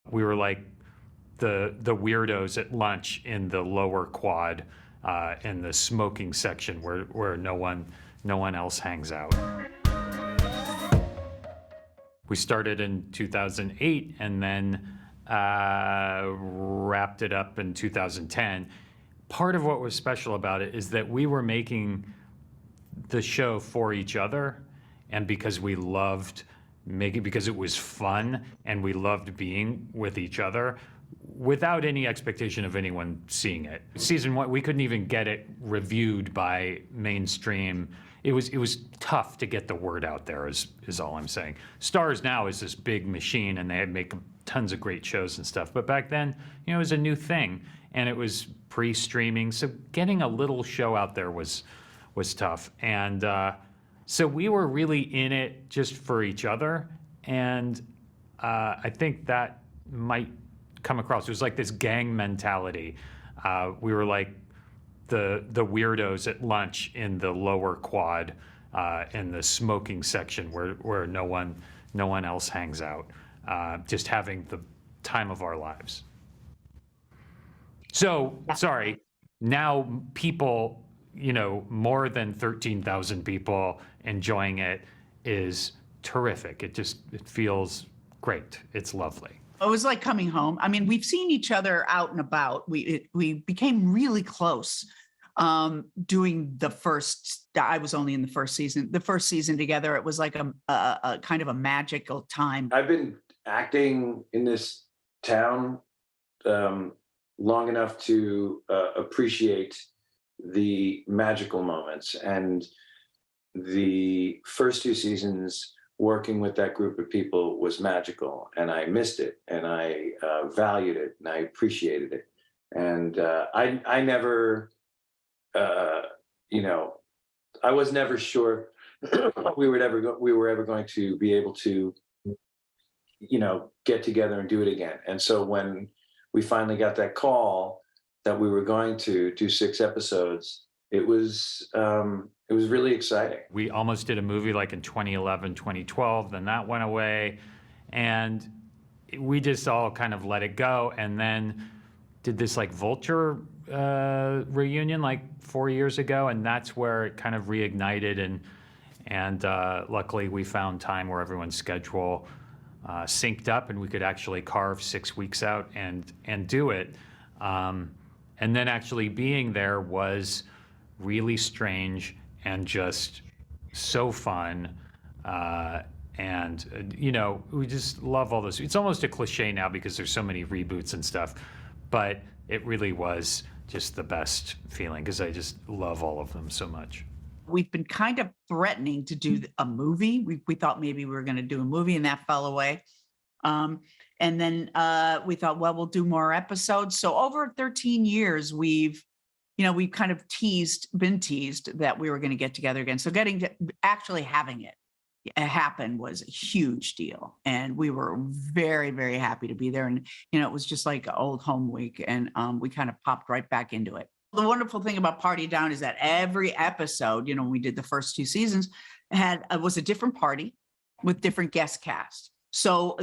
We were like the weirdos at lunch in the lower quad, in the smoking section where no one else hangs out. We started in 2008 and then wrapped it up in 2010. Part of what was special about it is that we were making the show for each other, and because we loved making, because it was fun and we loved being with each other without any expectation of anyone seeing it. Season 1, we couldn't even get it reviewed by mainstream. It was tough to get the word out there, is all I'm saying. Starz now is this big machine and they make tons of great shows and stuff. But back then, it was a new thing and it was pre-streaming. So getting a little show out there was tough. And so we were really in it just for each other. And I think that might come across. It was like this gang mentality. We were like the weirdos at lunch in the lower quad, in the smoking section where no one else hangs out, just having the time of our lives. So, sorry, now people, more than 13,000 people enjoying it is terrific. It feels great. It's lovely. It was like coming home. I mean, we've seen each other out and about. We became really close doing the first. I was only in the first season. The first season together, it was like a kind of a magical time. I've been acting in this town long enough to appreciate the magical moments, and the first 2 seasons working with that group of people was magical, and I missed it, and I valued it, and I appreciated it. And I never, I was never sure we were ever going to be able to, get together and do it again. And so when we finally got that call that we were going to do 6 episodes, it was really exciting. We almost did a movie like in 2011, 2012, then that went away. And we just all kind of let it go. And then did this like Vulture reunion like 4 years ago. And that's where it kind of reignited. And luckily we found time where everyone's schedule synced up and we could actually carve 6 weeks out and do it. And then actually being there was really strange and just so fun. And we just love all this. It's almost a cliche now because there's so many reboots and stuff, but it really was just the best feeling because I just love all of them so much. We've been kind of threatening to do a movie. We thought maybe we were going to do a movie and that fell away. And then we thought, well, we'll do more episodes. So over 13 years, we've kind of been teased that we were going to get together again. So actually having it happen was a huge deal. And we were very, very happy to be there. And, it was just like old home week. And we kind of popped right back into it. The wonderful thing about Party Down is that every episode, we did the first 2 seasons, was a different party with different guest cast. So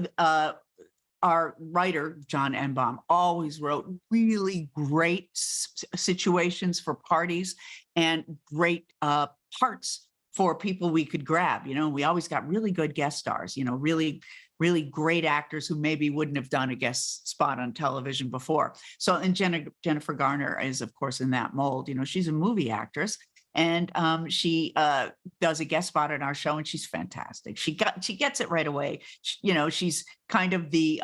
our writer, John Enbaum, always wrote really great situations for parties and great parts for people we could grab. We always got really good guest stars, really, really great actors who maybe wouldn't have done a guest spot on television before. So, and Jennifer Garner is, of course, in that mold. She's a movie actress. And she does a guest spot on our show, and she's fantastic. She gets it right away. She's kind of the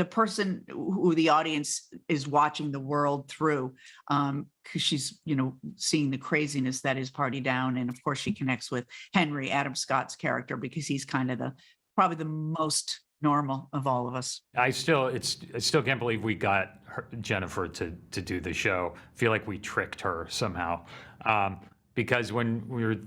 person who the audience is watching the world through, because she's seeing the craziness that is Party Down, and of course she connects with Henry, Adam Scott's character, because he's kind of probably the most normal of all of us. I still can't believe we got Jennifer to do the show. I feel like we tricked her somehow, because when we were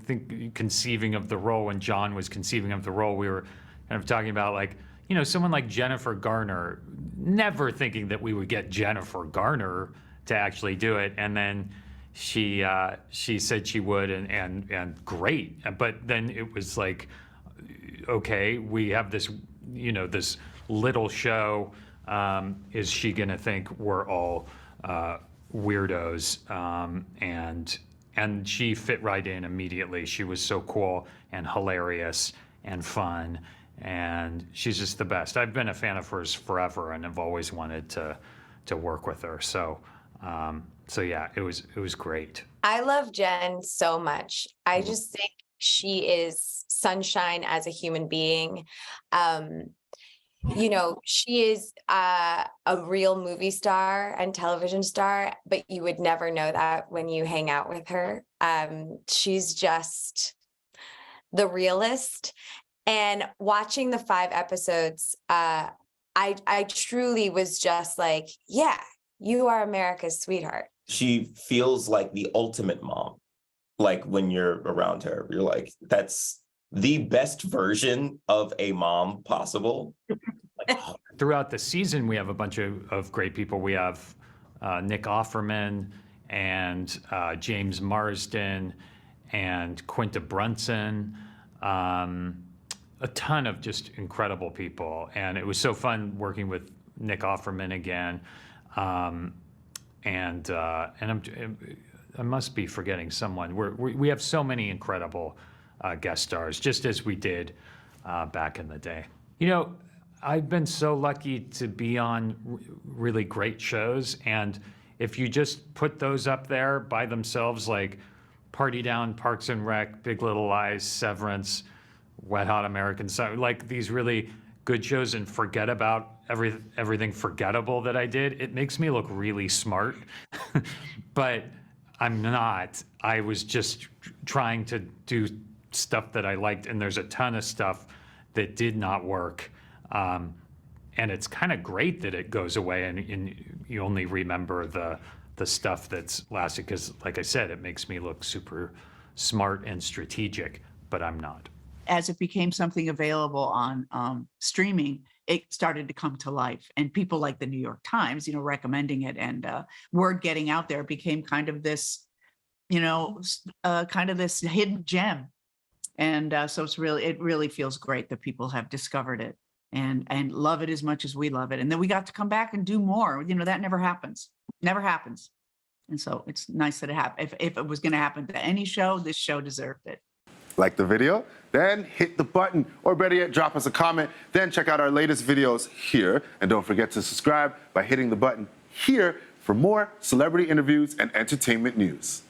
conceiving of the role, when John was conceiving of the role, we were kind of talking about like, someone like Jennifer Garner, never thinking that we would get Jennifer Garner to actually do it, and then she said she would, and great, but then it was like, okay, we have this this little show, is she going to think we're all weirdos? And she fit right in immediately. She was so cool and hilarious and fun, and she's just the best. I've been a fan of hers forever, and I've always wanted to work with her. So yeah, it was great. I love Jen so much. I just think she is sunshine as a human being. You know, she is a real movie star and television star, but you would never know that when you hang out with her. She's just the realist. And watching the 5 episodes, I truly was just like, yeah, you are America's sweetheart. She feels like the ultimate mom. Like when you're around her, you're like, that's the best version of a mom possible. Throughout the season, we have a bunch of great people. We have Nick Offerman and James Marsden and Quinta Brunson, a ton of just incredible people. And it was so fun working with Nick Offerman again. And I must be forgetting someone. We have so many incredible guest stars, just as we did back in the day. You know, I've been so lucky to be on really great shows, and if you just put those up there by themselves, like Party Down, Parks and Rec, Big Little Lies, Severance, Wet Hot American Summer, like these really good shows, and forget about everything forgettable that I did, it makes me look really smart. But I'm not. I was just trying to do stuff that I liked, and there's a ton of stuff that did not work. And it's kind of great that it goes away and you only remember the stuff that's lasted, because like I said, it makes me look super smart and strategic, but I'm not. As it became something available on streaming, it started to come to life, and people like the New York Times, you know, recommending it, and word getting out there became kind of this, you know, kind of this hidden gem. And so it really feels great that people have discovered it and love it as much as we love it. And then we got to come back and do more. You know, that never happens. And so it's nice that it happened. If it was going to happen to any show, this show deserved it. Like the video? Then hit the button, or better yet, drop us a comment. Then check out our latest videos here. And don't forget to subscribe by hitting the button here for more celebrity interviews and entertainment news.